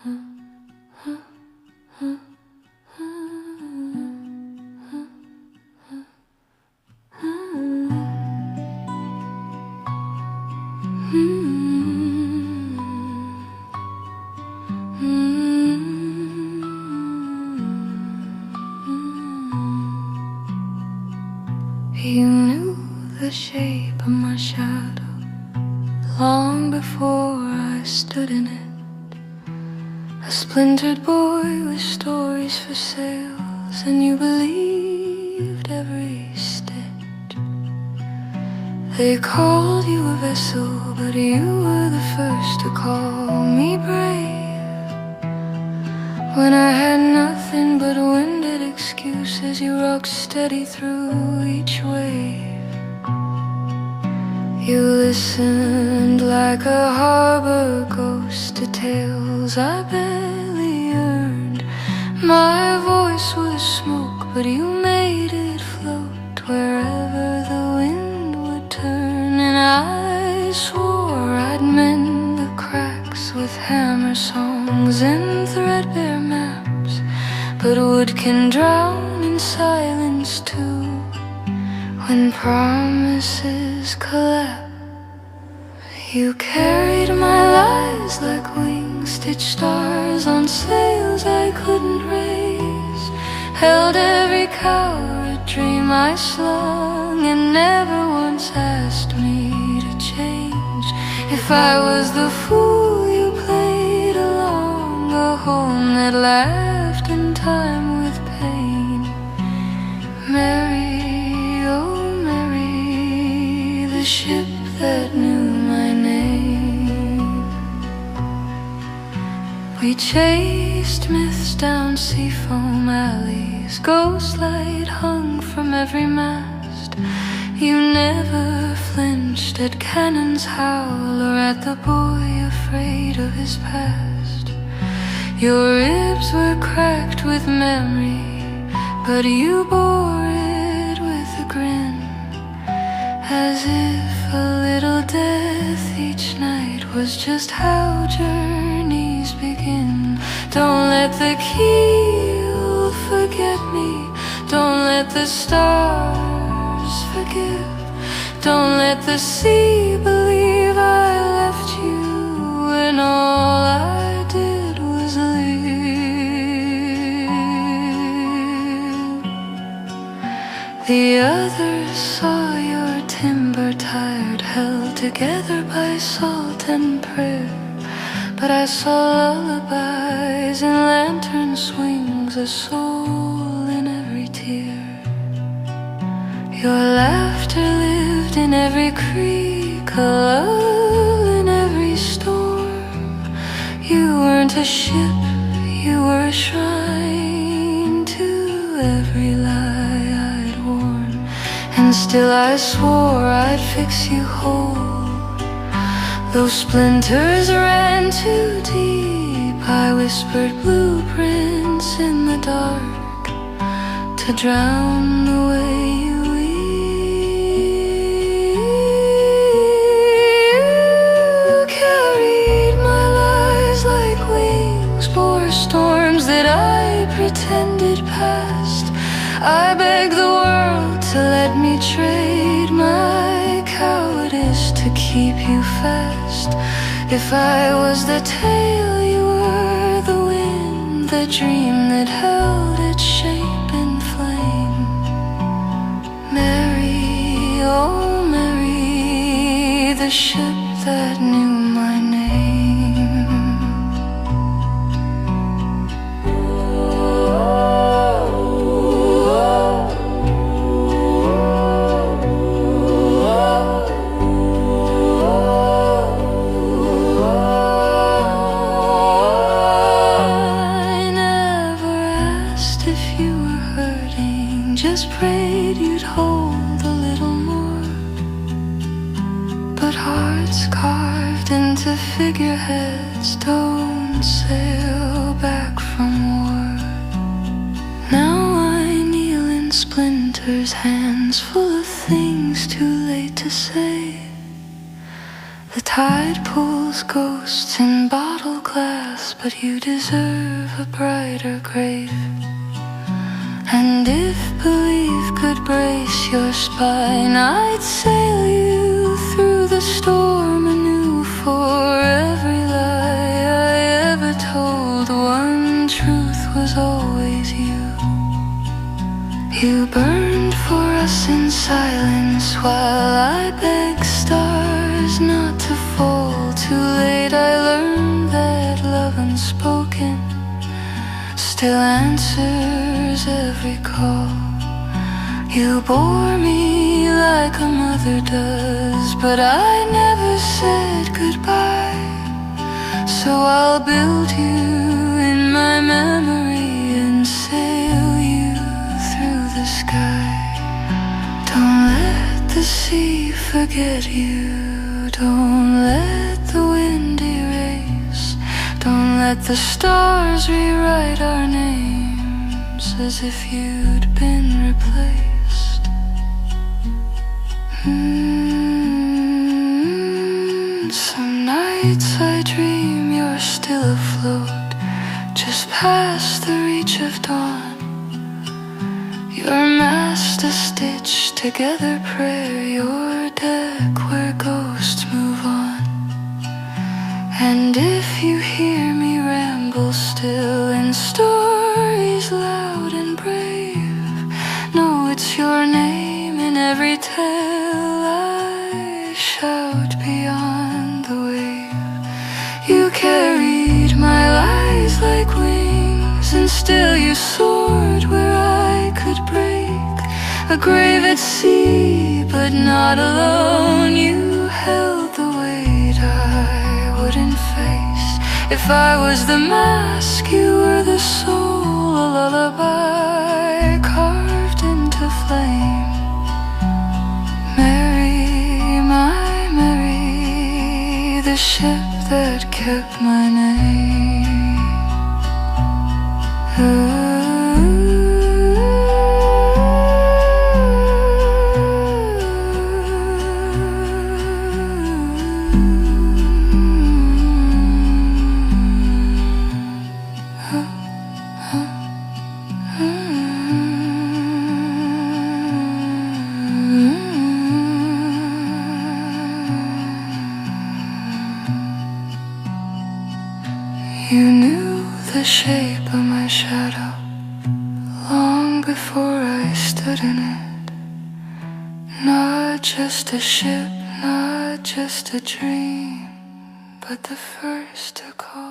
You knew the shape of my shadow long before I stood in it. A splintered boy with stories for sales, and you believed every stitch. They called you a vessel, but you were the first to call me brave. When I had nothing but winded excuses, you rocked steady through each wave. You listened like a harbor ghost to tales I barely earned. My voice was smoke, but you made it float wherever the wind would turn. And I swore I'd mend the cracks with hammer songs and threadbare maps, but wood can drown in silence too when promises collapse. You carried my lies like wings, stitched stars on sails I couldn't raise, held every coward dream I slung, and never once asked me to change. If I was the fool you played along, a home that laughed in time with pain. Mary, oh Mary, the ship that knew my name. We chased myths down seafoam alleys, ghost light hung from every mast. You never flinched at cannon's howl or at the boy afraid of his past. Your ribs were cracked with memory, but you bore it with a grin, as if a little death each night was just how journeys begin. Don't let the keel forget me, don't let the stars forgive, don't let the sea believe I left you when all I did was live. The others saw your timber tired, held together by salt and prayer, but I saw lullabies in lantern swings, a soul in every tear. Your laughter lived in every creek, a lull in every storm. You weren't a ship, you were a shrine to every lie I'd worn, and still I swore I'd fix you whole. Those splinters ran too deep, I whispered blueprints in the dark to drown the way you weep. You carried my lies like wings, bore storms that I pretended past. I begged the world to let me trade my cowardice to keep you fast. If I was the tale, you were the wind, the dream that held its shape in flame. Mary, oh Mary, the ship that knew my name. Just prayed you'd hold a little more, but hearts carved into figureheads don't sail back from war. Now I kneel in splinters, hands full of things too late to say. The tide pulls ghosts in bottle glass but you deserve a brighter grave. And if belief could brace your spine, I'd sail you through the storm anew. For every lie I ever told, one truth was always you. You burned for us in silence while I begged stars not to fall. Too late I learned that love unspoken still answers every call. You bore me like a mother does, but I never said goodbye. So I'll build you in my memory and sail you through the sky. Don't let the sea forget you. Don't let the wind erase. Don't let the stars rewrite our names as if you'd been replaced. Some nights I dream you're still afloat, just past the reach of dawn. Your mast a stitched together prayer, your deck where ghosts move on. And if you hear me ramble still in stories loud and brave, know it's your name in every tale I shout beyond the wave. You carried my lies like wings, and still you soared where I could break. A grave at sea, but not alone. You held the weight I wouldn't face. If I was the mask, you were the soul, a lullaby carved into flame. Mary, my Mary, the ship that kept my name. You knew the shape of my shadow long before I stood in it. Not just a ship, not just a dream, but the first to call.